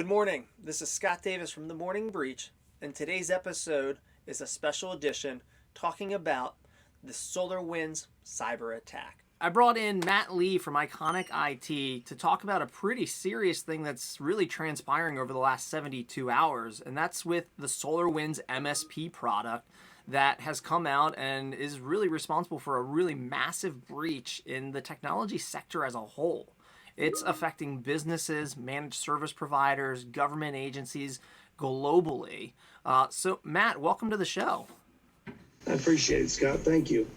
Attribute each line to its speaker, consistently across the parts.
Speaker 1: Good morning. This is Scott Davis from The Morning Breach, and today's episode is a special edition talking about the SolarWinds Cyber Attack. I brought in Matt Lee from Iconic IT to talk about a pretty serious thing that's really transpiring over the last 72 hours, and that's with the SolarWinds MSP product that has come out and is really responsible for a really massive breach in the technology sector as a whole. It's affecting businesses, managed service providers, government agencies globally. So, Matt, welcome to the show.
Speaker 2: I appreciate it, Scott. Thank you.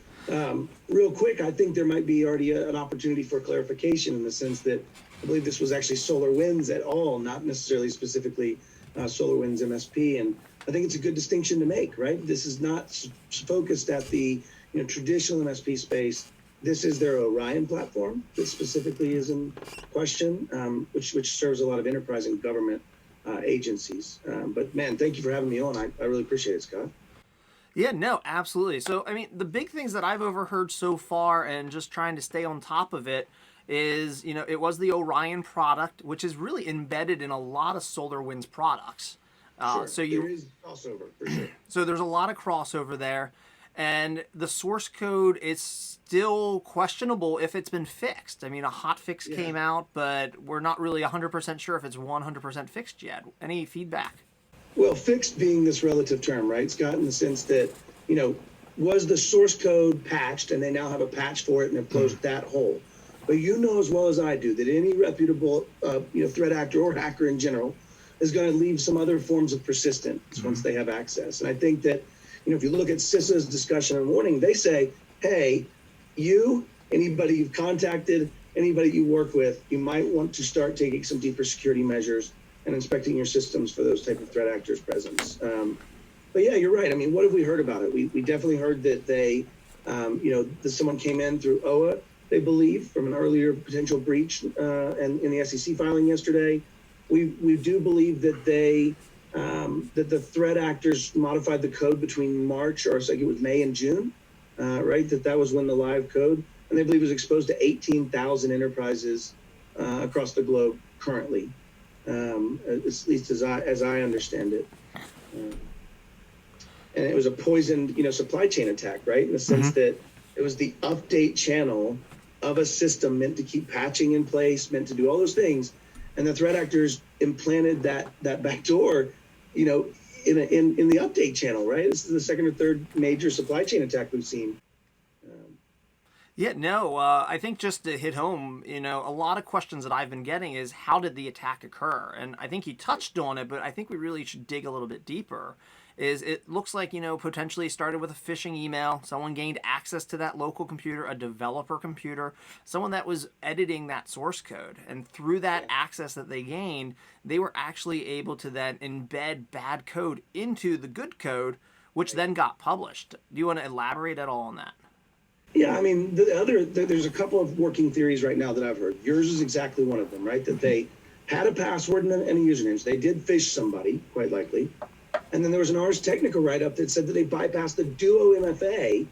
Speaker 2: Real quick, I think there might be already an opportunity for clarification in the sense that I believe this was actually SolarWinds at all, not necessarily specifically SolarWinds MSP. And I think it's a good distinction to make, right? This is not focused at the traditional MSP space. This is their Orion platform that specifically is in question, which serves a lot of enterprise and government agencies. But man, thank you for having me on. I really appreciate it, Scott.
Speaker 1: Yeah, no, absolutely. So, I mean, the big things that I've overheard so far and just trying to stay on top of it is, it was the Orion product, which is really embedded in a lot of SolarWinds products.
Speaker 2: Sure. There is crossover, for sure.
Speaker 1: So there's a lot of crossover there. And the source code is still questionable if it's been fixed. I mean, a hot fix came out, but we're not really 100% sure if it's 100% fixed yet. Any feedback?
Speaker 2: Well, fixed being this relative term, right, Scott, in the sense that, was the source code patched and they now have a patch for it and have closed that hole. But you know as well as I do that any reputable, threat actor or hacker in general is going to leave some other forms of persistence once they have access. And I think that, if you look at CISA's discussion and warning, they say, hey, anybody you've contacted, anybody you work with, you might want to start taking some deeper security measures and inspecting your systems for those type of threat actors' presence. But yeah, you're right. I mean, what have we heard about it? We definitely heard that they, that someone came in through OA, they believe, from an earlier potential breach and in the SEC filing yesterday. We do believe that that the threat actors modified the code between March, or I think it was May and June, right? That was when the live code, and they believe it was exposed to 18,000 enterprises across the globe currently, at least as I understand it. And it was a poisoned, supply chain attack, right? In the sense that it was the update channel of a system meant to keep patching in place, meant to do all those things, and the threat actors implanted that backdoor, in the update channel, right? This is the second or third major supply chain attack we've seen.
Speaker 1: I think just to hit home, a lot of questions that I've been getting is how did the attack occur? And I think you touched on it, but I think we really should dig a little bit deeper. It looks like, potentially started with a phishing email. Someone gained access to that local computer, a developer computer, someone that was editing that source code. And through that access that they gained, they were actually able to then embed bad code into the good code, which then got published. Do you want to elaborate at all on that?
Speaker 2: Yeah, I mean, there's a couple of working theories right now that I've heard. Yours is exactly one of them, right? That they had a password and a username. So they did phish somebody, quite likely. And then there was an Ars Technica write-up that said that they bypassed the Duo MFA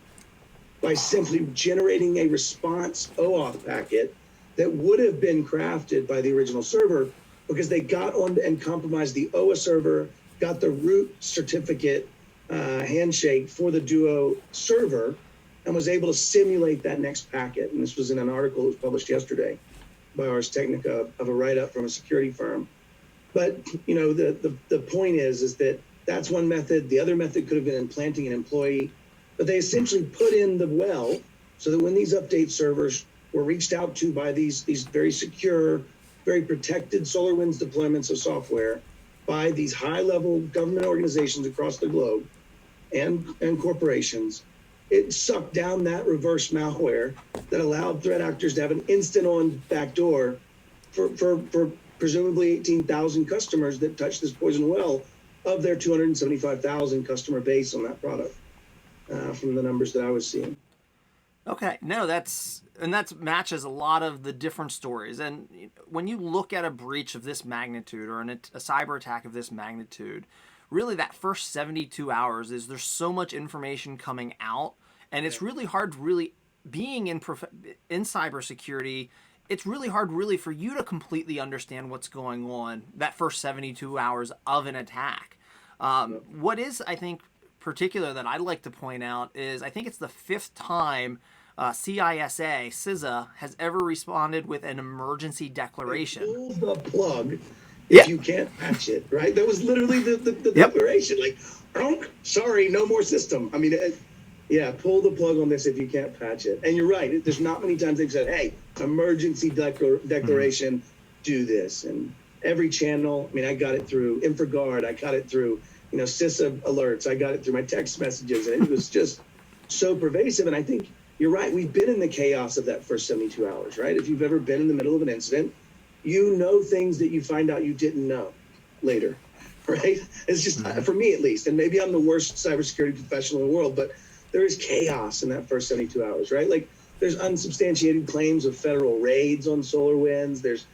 Speaker 2: by simply generating a response OAuth packet that would have been crafted by the original server because they got on and compromised the OA server, got the root certificate handshake for the Duo server, and was able to simulate that next packet. And this was in an article that was published yesterday by Ars Technica of a write-up from a security firm. But, the point is that that's one method. The other method could have been implanting an employee. But they essentially put in the well so that when these update servers were reached out to by these very secure, very protected SolarWinds deployments of software by these high-level government organizations across the globe and corporations, it sucked down that reverse malware that allowed threat actors to have an instant-on backdoor for presumably 18,000 customers that touched this poison well of their 275,000 customer base on that product, from the numbers that I was seeing.
Speaker 1: Okay, no, that matches a lot of the different stories. And when you look at a breach of this magnitude or a cyber attack of this magnitude, really that first 72 hours there's so much information coming out, and it's really hard being in cybersecurity it's really hard really for you to completely understand what's going on that first 72 hours of an attack. What is, I think, particular that I'd like to point out is I think it's the fifth time CISA has ever responded with an emergency declaration.
Speaker 2: Pull the plug
Speaker 1: Yeah.
Speaker 2: if you can't patch it, right? That was literally the
Speaker 1: Yep.
Speaker 2: declaration. Like, sorry, no more system. I mean, yeah, pull the plug on this if you can't patch it. And you're right. There's not many times they've said, hey, emergency declaration, do this. And every channel, I mean, I got it through InfraGard. I got it through, CISA alerts. I got it through my text messages. And it was just so pervasive. And I think you're right. We've been in the chaos of that first 72 hours, right? If you've ever been in the middle of an incident, you know things that you find out you didn't know later, right? It's just, for me at least, and maybe I'm the worst cybersecurity professional in the world, but there is chaos in that first 72 hours, right? Like, there's unsubstantiated claims of federal raids on SolarWinds. There's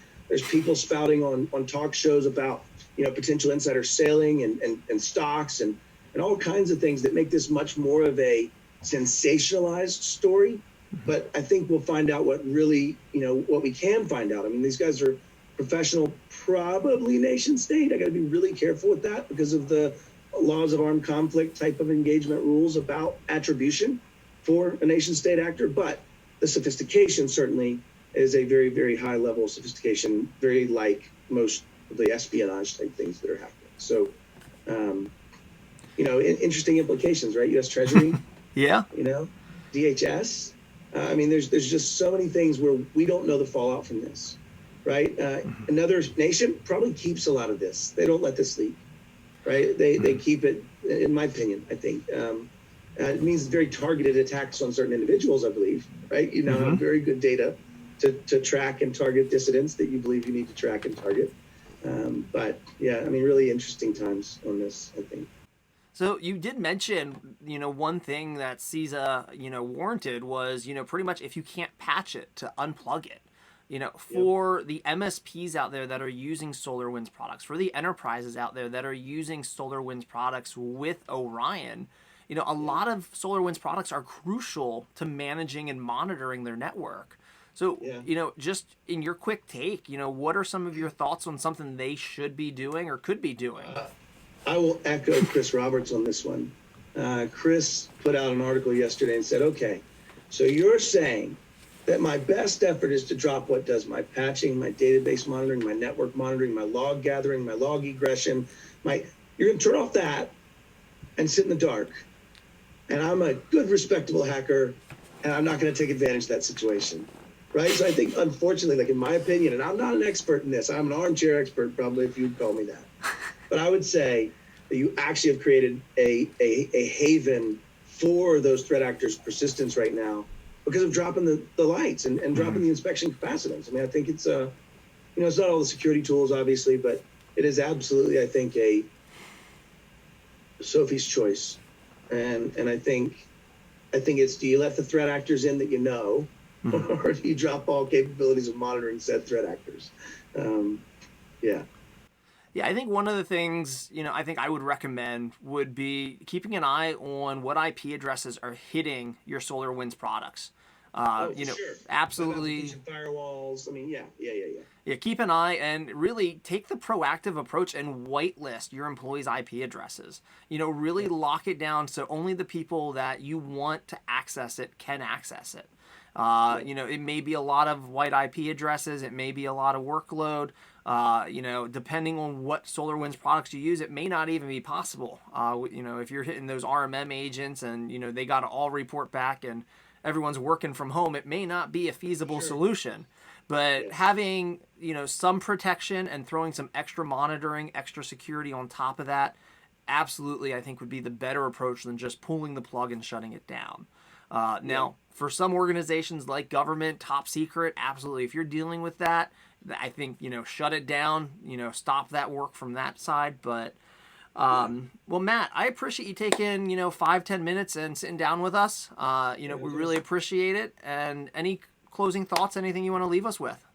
Speaker 2: people spouting on talk shows about, potential insider selling and stocks and all kinds of things that make this much more of a sensationalized story. But I think we'll find out what really, what we can find out. I mean, these guys are professional, probably nation state. I got to be really careful with that because of the laws of armed conflict type of engagement rules about attribution for a nation state actor. But the sophistication certainly is a very, very high level of sophistication, very like most of the espionage type things that are happening. So, interesting implications, right? U.S. Treasury,
Speaker 1: Yeah.
Speaker 2: DHS. I mean, there's just so many things where we don't know the fallout from this, right? Another nation probably keeps a lot of this. They don't let this leak, right? They keep it, in my opinion, I think. It means very targeted attacks on certain individuals, I believe, right? You now have very good data to track and target dissidents that you believe you need to track and target. But yeah, I mean, really interesting times on this, I think.
Speaker 1: So you did mention, one thing that CISA, warranted was, pretty much if you can't patch it, to unplug it. For the MSPs out there that are using SolarWinds products, for the enterprises out there that are using SolarWinds products with Orion, a lot of SolarWinds products are crucial to managing and monitoring their network. So, just in your quick take, what are some of your thoughts on something they should be doing or could be doing?
Speaker 2: I will echo Chris Roberts on this one. Chris put out an article yesterday and said, okay, so you're saying that my best effort is to drop what does my patching, my database monitoring, my network monitoring, my log gathering, my log egression, you're going to turn off that and sit in the dark. And I'm a good, respectable hacker, and I'm not going to take advantage of that situation. Right? So I think, unfortunately, like in my opinion, and I'm not an expert in this, I'm an armchair expert probably if you'd call me that. But I would say that you actually have created a haven for those threat actors' persistence right now because of dropping the lights and dropping the inspection capacitance. I mean, I think it's it's not all the security tools, obviously, but it is absolutely, I think, a Sophie's choice. And I think it's, do you let the threat actors in that you know, or do you drop all capabilities of monitoring said threat actors? Yeah.
Speaker 1: Yeah, I think one of the things, I think I would recommend would be keeping an eye on what IP addresses are hitting your SolarWinds products.
Speaker 2: Sure.
Speaker 1: Absolutely.
Speaker 2: Firewalls. I mean, yeah.
Speaker 1: Yeah, keep an eye and really take the proactive approach and whitelist your employees' IP addresses. Really lock it down so only the people that you want to access it can access it. It may be a lot of white IP addresses. It may be a lot of workload. Depending on what SolarWinds products you use, it may not even be possible. If you're hitting those RMM agents and, they got to all report back and everyone's working from home, it may not be a feasible solution. But having, some protection and throwing some extra monitoring, extra security on top of that, absolutely, I think would be the better approach than just pulling the plug and shutting it down. Now, for some organizations like government, top secret, absolutely. If you're dealing with that, I think, shut it down, stop that work from that side. But, well, Matt, I appreciate you taking, 5-10 minutes and sitting down with us. We really appreciate it. And any closing thoughts, anything you want to leave us with?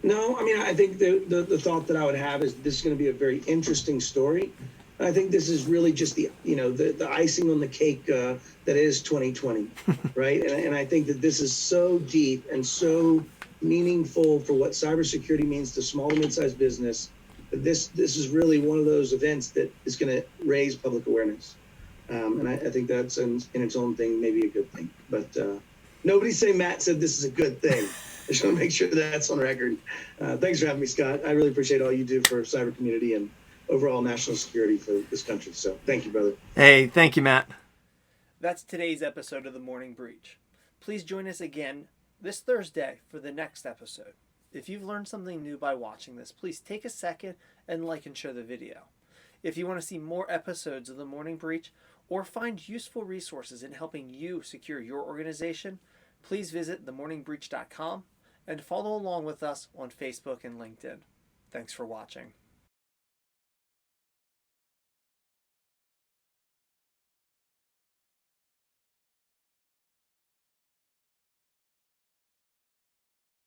Speaker 2: No, I mean, I think the thought that I would have is this is going to be a very interesting story. I think this is really just the icing on the cake that is 2020, right? And I think that this is so deep and so meaningful for what cybersecurity means to small and mid-sized business. This is really one of those events that is going to raise public awareness. And I think that's in its own thing maybe a good thing. But nobody say Matt said this is a good thing. I just want to make sure that's on record. Thanks for having me, Scott. I really appreciate all you do for cyber community and overall national security for this country. So thank you, brother.
Speaker 1: Hey, thank you, Matt. That's today's episode of The Morning Breach. Please join us again this Thursday for the next episode. If you've learned something new by watching this, please take a second and like and share the video. If you want to see more episodes of The Morning Breach or find useful resources in helping you secure your organization, please visit themorningbreach.com and follow along with us on Facebook and LinkedIn. Thanks for watching.